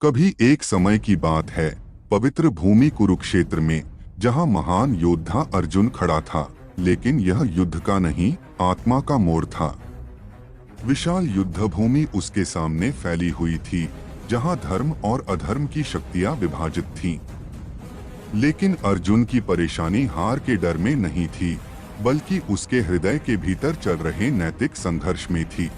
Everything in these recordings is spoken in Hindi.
कभी एक समय की बात है, पवित्र भूमि कुरुक्षेत्र में, जहां महान योद्धा अर्जुन खड़ा था। लेकिन यह युद्ध का नहीं, आत्मा का मोड़ था। विशाल युद्ध भूमि उसके सामने फैली हुई थी, जहां धर्म और अधर्म की शक्तियां विभाजित थीं। लेकिन अर्जुन की परेशानी हार के डर में नहीं थी, बल्कि उसके हृदय के भीतर चल रहे नैतिक संघर्ष में थी।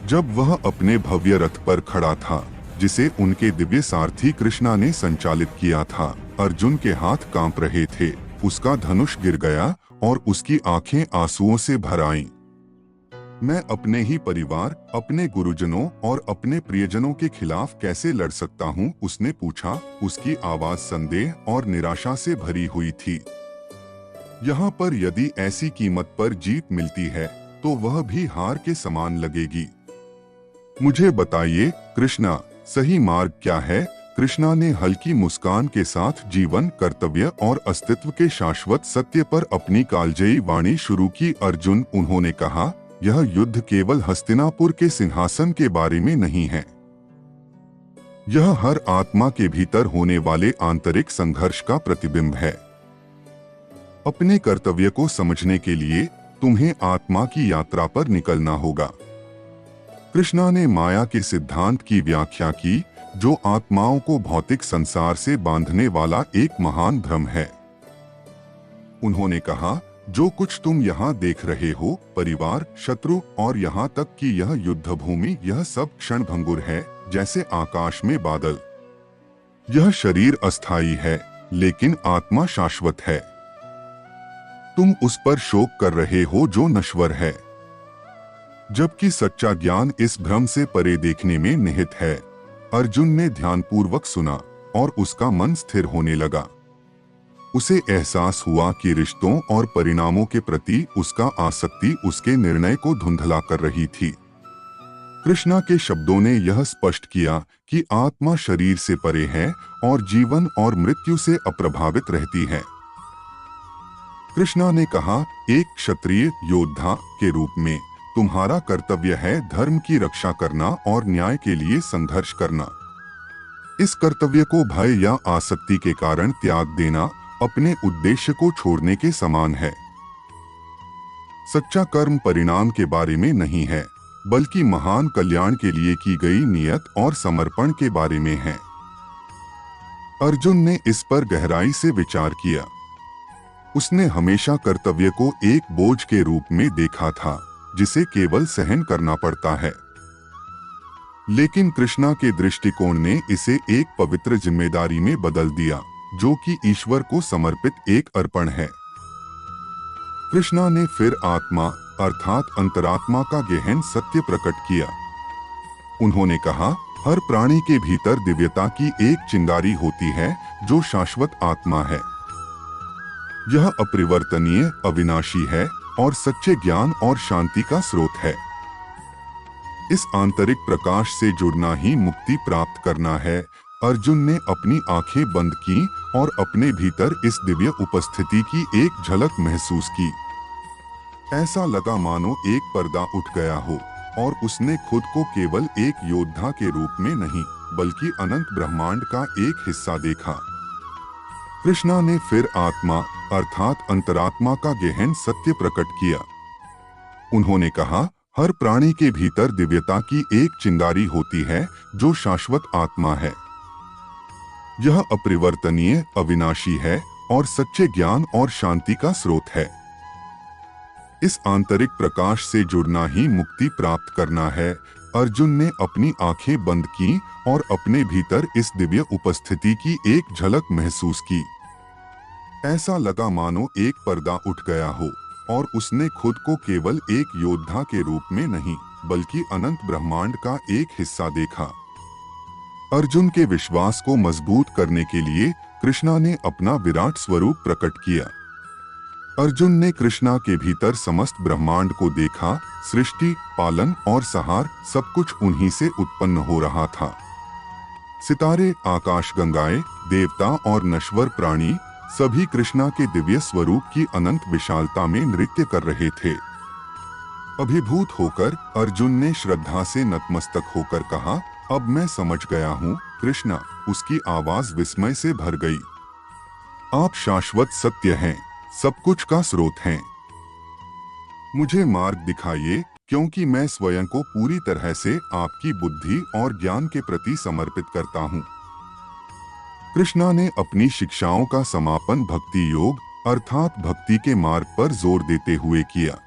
जब वह अपने भव्य रथ पर खड़ा था, जिसे उनके दिव्य सारथी कृष्णा ने संचालित किया था, अर्जुन के हाथ कांप रहे थे। उसका धनुष गिर गया और उसकी आंखें आंसुओं से भर आईं। मैं अपने ही परिवार, अपने गुरुजनों और अपने प्रियजनों के खिलाफ कैसे लड़ सकता हूं? उसने पूछा। उसकी आवाज संदेह और निराशा से भरी हुई थी। यहाँ पर यदि ऐसी कीमत पर जीत मिलती है, तो वह भी हार के समान लगेगी। मुझे बताइए कृष्णा, सही मार्ग क्या है? कृष्णा ने हल्की मुस्कान के साथ जीवन, कर्तव्य और अस्तित्व के शाश्वत सत्य पर अपनी कालजयी वाणी शुरू की। अर्जुन, उन्होंने कहा, यह युद्ध केवल हस्तिनापुर के सिंहासन के बारे में नहीं है। यह हर आत्मा के भीतर होने वाले आंतरिक संघर्ष का प्रतिबिंब है। अपने कर्तव्य को समझने के लिए तुम्हें आत्मा की यात्रा पर निकलना होगा। कृष्णा ने माया के सिद्धांत की व्याख्या की, जो आत्माओं को भौतिक संसार से बांधने वाला एक महान भ्रम है। उन्होंने कहा, जो कुछ तुम यहाँ देख रहे हो, परिवार, शत्रु और यहाँ तक कि यह युद्ध भूमि, यह सब क्षणभंगुर है, जैसे आकाश में बादल। यह शरीर अस्थायी है, लेकिन आत्मा शाश्वत है। तुम उस पर शोक कर रहे हो जो नश्वर है, जबकि सच्चा ज्ञान इस भ्रम से परे देखने में निहित है। अर्जुन ने ध्यानपूर्वक सुना और उसका मन स्थिर होने लगा। उसे एहसास हुआ कि रिश्तों और परिणामों के प्रति उसका आसक्ति उसके निर्णय को धुंधला कर रही थी। कृष्णा के शब्दों ने यह स्पष्ट किया कि आत्मा शरीर से परे है और जीवन और मृत्यु से अप्रभावित रहती है। कृष्णा ने कहा, एक क्षत्रिय योद्धा के रूप में तुम्हारा कर्तव्य है धर्म की रक्षा करना और न्याय के लिए संघर्ष करना। इस कर्तव्य को भय या आसक्ति के कारण त्याग देना अपने उद्देश्य को छोड़ने के समान है। सच्चा कर्म परिणाम के बारे में नहीं है, बल्कि महान कल्याण के लिए की गई नियत और समर्पण के बारे में है। अर्जुन ने इस पर गहराई से विचार किया। उसने हमेशा कर्तव्य को एक बोझ के रूप में देखा था, जिसे केवल सहन करना पड़ता है। लेकिन कृष्णा के दृष्टिकोण ने इसे एक पवित्र जिम्मेदारी में बदल दिया, जो कि ईश्वर को समर्पित एक अर्पण है। कृष्णा ने फिर आत्मा अर्थात अंतरात्मा का गहन सत्य प्रकट किया। उन्होंने कहा, हर प्राणी के भीतर दिव्यता की एक चिंगारी होती है, जो शाश्वत आत्मा है। यह अपरिवर्तनीय, अविनाशी है और सच्चे ज्ञान और शांति का स्रोत है। इस आंतरिक प्रकाश से जुड़ना ही मुक्ति प्राप्त करना है। अर्जुन ने अपनी आंखें बंद की और अपने भीतर इस दिव्य उपस्थिति की एक झलक महसूस की। ऐसा लगा मानो एक पर्दा उठ गया हो और उसने खुद को केवल एक योद्धा के रूप में नहीं, बल्कि अनंत ब्रह्मांड का एक हिस्सा देखा। कृष्णा ने फिर आत्मा अर्थात अंतरात्मा का गहन सत्य प्रकट किया। उन्होंने कहा, हर प्राणी के भीतर दिव्यता की एक चिंगारी होती है, जो शाश्वत आत्मा है। यह अपरिवर्तनीय, अविनाशी है और सच्चे ज्ञान और शांति का स्रोत है। इस आंतरिक प्रकाश से जुड़ना ही मुक्ति प्राप्त करना है। अर्जुन ने अपनी आंखें बंद की और अपने भीतर इस दिव्य उपस्थिति की एक झलक महसूस की। ऐसा लगा मानो एक पर्दा उठ गया हो और उसने खुद को केवल एक योद्धा के रूप में नहीं, बल्कि अनंत ब्रह्मांड का एक हिस्सा देखा। अर्जुन के विश्वास को मजबूत करने के लिए कृष्णा ने अपना विराट स्वरूप प्रकट किया। अर्जुन ने कृष्णा के भीतर समस्त ब्रह्मांड को देखा। सृष्टि, पालन और संहार सब कुछ उन्हीं से उत्पन्न हो रहा था। सितारे, आकाशगंगाएं, देवता और नश्वर प्राणी सभी कृष्णा के दिव्य स्वरूप की अनंत विशालता में नृत्य कर रहे थे। अभिभूत होकर अर्जुन ने श्रद्धा से नतमस्तक होकर कहा, अब मैं समझ गया हूँ कृष्णा, उसकी आवाज विस्मय से भर गई। आप शाश्वत सत्य हैं, सब कुछ का स्रोत हैं। मुझे मार्ग दिखाइए, क्योंकि मैं स्वयं को पूरी तरह से आपकी बुद्धि और ज्ञान के प्रति समर्पित करता हूँ। कृष्णा ने अपनी शिक्षाओं का समापन भक्ति योग अर्थात भक्ति के मार्ग पर जोर देते हुए किया।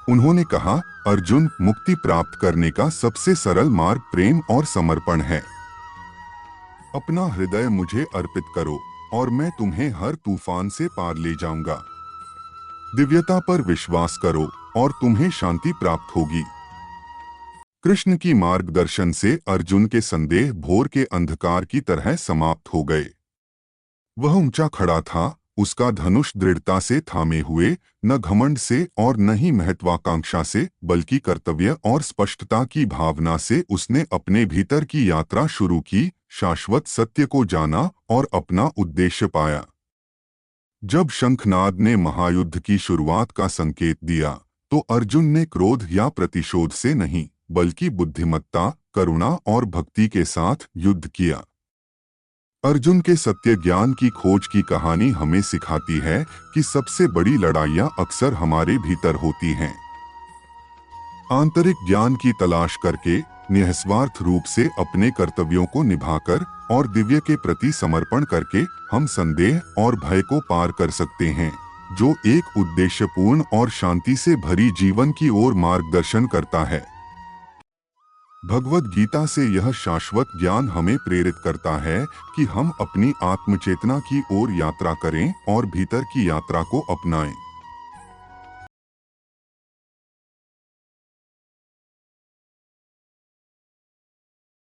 उन्होंने कहा, अर्जुन, मुक्ति प्राप्त करने का सबसे सरल मार्ग प्रेम और समर्पण है। अपना हृदय मुझे अर्पित करो और मैं तुम्हें हर तूफान से पार ले जाऊंगा। दिव्यता पर विश्वास करो और तुम्हें शांति प्राप्त होगी। कृष्ण की मार्गदर्शन से अर्जुन के संदेह भोर के अंधकार की तरह समाप्त हो गए। वह ऊंचा खड़ा था, उसका धनुष दृढ़ता से थामे हुए, न घमंड से और न ही महत्वाकांक्षा से, बल्कि कर्तव्य और स्पष्टता की भावना से उसने अपने भीतर की यात्रा शुरू की, शाश्वत सत्य को जाना और अपना उद्देश्य पाया। जब शंखनाद ने महायुद्ध की शुरुआत का संकेत दिया, तो अर्जुन ने क्रोध या प्रतिशोध से नहीं, बल्कि बुद्धिमत्ता, करुणा और भक्ति के साथ युद्ध किया। अर्जुन के सत्य ज्ञान की खोज की कहानी हमें सिखाती है कि सबसे बड़ी लड़ाइयां अक्सर हमारे भीतर होती हैं। आंतरिक ज्ञान की तलाश करके, निस्वार्थ रूप से अपने कर्तव्यों को निभाकर और दिव्य के प्रति समर्पण करके हम संदेह और भय को पार कर सकते हैं, जो एक उद्देश्यपूर्ण और शांति से भरी जीवन की ओर मार्गदर्शन करता है। भगवद गीता से यह शाश्वत ज्ञान हमें प्रेरित करता है कि हम अपनी आत्मचेतना की ओर यात्रा करें और भीतर की यात्रा को अपनाएं।